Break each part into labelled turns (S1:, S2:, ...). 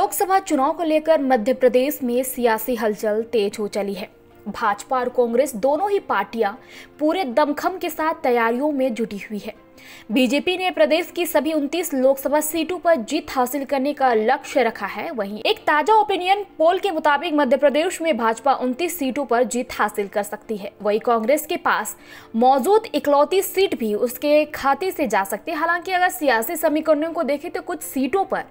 S1: लोकसभा चुनाव को लेकर मध्य प्रदेश में सियासी हलचल तेज हो चली है। भाजपा और कांग्रेस दोनों ही पार्टियां पूरे दमखम के साथ तैयारियों में जुटी हुई है। बीजेपी ने प्रदेश की सभी 29 लोकसभा सीटों पर जीत हासिल करने का लक्ष्य रखा है। वहीं एक ताजा ओपिनियन पोल के मुताबिक मध्य प्रदेश में भाजपा 29 सीटों पर जीत हासिल कर सकती है। वहीं कांग्रेस के पास मौजूद इकलौती सीट भी उसके खाते से जा सकती है। हालांकि अगर सियासी समीकरणों को देखें तो कुछ सीटों पर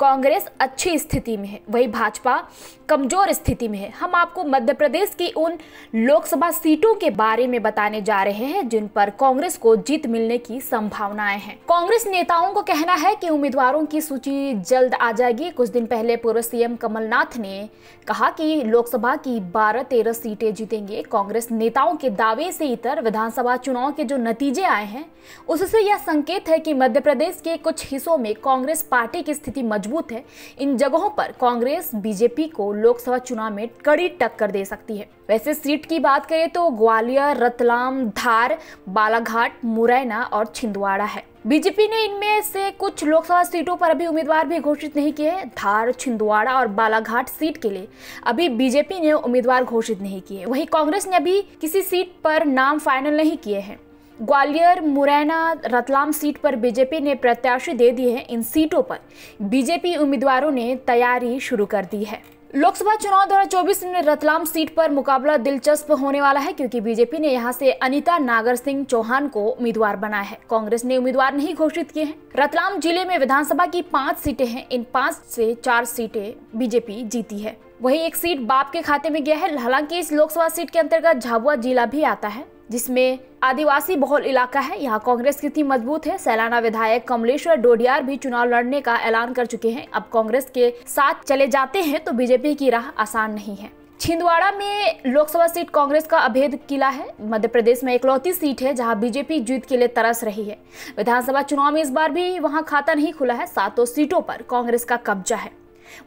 S1: कांग्रेस अच्छी स्थिति में है, वहीं भाजपा कमजोर स्थिति में है। हम आपको मध्य प्रदेश की उन लोकसभा सीटों के बारे में बताने जा रहे हैं जिन पर कांग्रेस को जीत मिलने की संभावनाएं हैं। कांग्रेस नेताओं को कहना है कि उम्मीदवारों की सूची जल्द आ जाएगी। कुछ दिन पहले पूर्व सीएम कमलनाथ ने कहा कि लोकसभा की 12-13 सीटें जीतेंगे। कांग्रेस नेताओं के दावे से इतर विधानसभा चुनाव के जो नतीजे आए हैं उससे यह संकेत है कि मध्य प्रदेश के कुछ हिस्सों में कांग्रेस पार्टी की स्थिति मजबूत है। इन जगहों पर कांग्रेस बीजेपी को लोकसभा चुनाव में कड़ी टक्कर दे सकती है। वैसे सीट की बात करें तो ग्वालियर, रतलाम, धार, बालाघाट, मुरैना और छिंदवाड़ा है। बीजेपी ने इनमें से कुछ लोकसभा सीटों पर अभी उम्मीदवार भी घोषित नहीं किए हैं। धार, छिंदवाड़ा और बालाघाट सीट के लिए अभी बीजेपी ने उम्मीदवार घोषित नहीं किए। वहीं कांग्रेस ने अभी किसी सीट पर नाम फाइनल नहीं किए हैं। ग्वालियर, मुरैना, रतलाम सीट पर बीजेपी ने प्रत्याशी दे दिए हैं। इन सीटों पर बीजेपी उम्मीदवारों ने तैयारी शुरू कर दी है। लोकसभा चुनाव 2024 में रतलाम सीट पर मुकाबला दिलचस्प होने वाला है क्योंकि बीजेपी ने यहां से अनीता नागर सिंह चौहान को उम्मीदवार बनाया है। कांग्रेस ने उम्मीदवार नहीं घोषित किए हैं। रतलाम जिले में विधानसभा की 5 सीटें हैं। इन 5 से 4 सीटें बीजेपी जीती है। वहीं एक सीट बाप के खाते में गया है। हालांकि इस लोकसभा सीट के अंतर्गत झाबुआ जिला भी आता है जिसमें आदिवासी बहुल इलाका है। यहाँ कांग्रेस की स्थिति मजबूत है। सैलाना विधायक कमलेश्वर डोडियार भी चुनाव लड़ने का ऐलान कर चुके हैं। अब कांग्रेस के साथ चले जाते हैं तो बीजेपी की राह आसान नहीं है। छिंदवाड़ा में लोकसभा सीट कांग्रेस का अभेद किला है। मध्य प्रदेश में इकलौती सीट है जहां बीजेपी जीत के लिए तरस रही है। विधानसभा चुनाव में इस बार भी वहां खाता नहीं खुला है। 7 सीटों पर कांग्रेस का कब्जा है।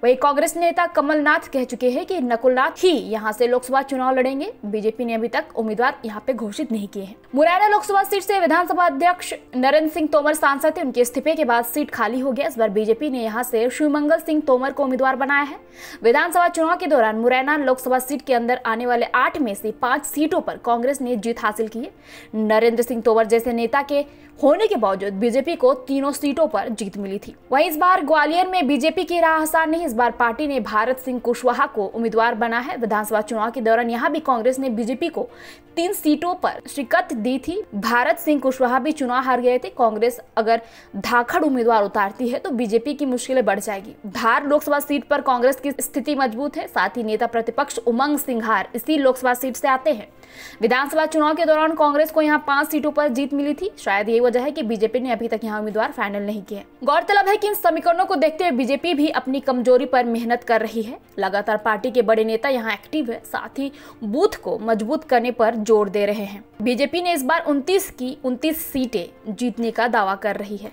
S1: वही कांग्रेस नेता कमलनाथ कह चुके हैं कि नकुलनाथ ही यहां से लोकसभा चुनाव लड़ेंगे। बीजेपी ने अभी तक उम्मीदवार यहां पे घोषित नहीं किए हैं। मुरैना लोकसभा सीट से विधानसभा अध्यक्ष नरेंद्र सिंह तोमर सांसद थे। उनके इस्तीफे के बाद सीट खाली हो गया। इस बार बीजेपी ने यहां से शिवमंगल सिंह तोमर को उम्मीदवार बनाया है। विधानसभा चुनाव के दौरान मुरैना लोकसभा सीट के अंदर आने वाले 8 में से 5 सीटों पर कांग्रेस ने जीत हासिल की है। नरेंद्र सिंह तोमर जैसे नेता के होने के बावजूद बीजेपी को 3 सीटों पर जीत मिली थी। वहीं इस बार ग्वालियर में बीजेपी की राह आसान नहीं। इस बार पार्टी ने भारत सिंह कुशवाहा को उम्मीदवार बना है। विधानसभा चुनाव के दौरान यहां भी कांग्रेस ने बीजेपी को 3 सीटों पर शिकस्त दी थी। भारत सिंह कुशवाहा भी चुनाव हार गए थे। कांग्रेस अगर धाकड़ उम्मीदवार उतारती है तो बीजेपी की मुश्किलें बढ़ जाएगी। धार लोकसभा सीट पर कांग्रेस की स्थिति मजबूत है। साथ ही नेता प्रतिपक्ष उमंग सिंघार इसी लोकसभा सीट से आते हैं। विधानसभा चुनाव के दौरान कांग्रेस को यहां 5 सीटों पर जीत मिली थी। शायद यही वजह है कि बीजेपी ने अभी तक यहां उम्मीदवार फाइनल नहीं किए। गौरतलब है कि इन समीकरणों को देखते हुए बीजेपी भी अपनी कमजोरी पर मेहनत कर रही है। लगातार पार्टी के बड़े नेता यहां एक्टिव है। साथ ही बूथ को मजबूत करने पर जोर दे रहे हैं। बीजेपी ने इस बार 29 की 29 सीटें जीतने का दावा कर रही है।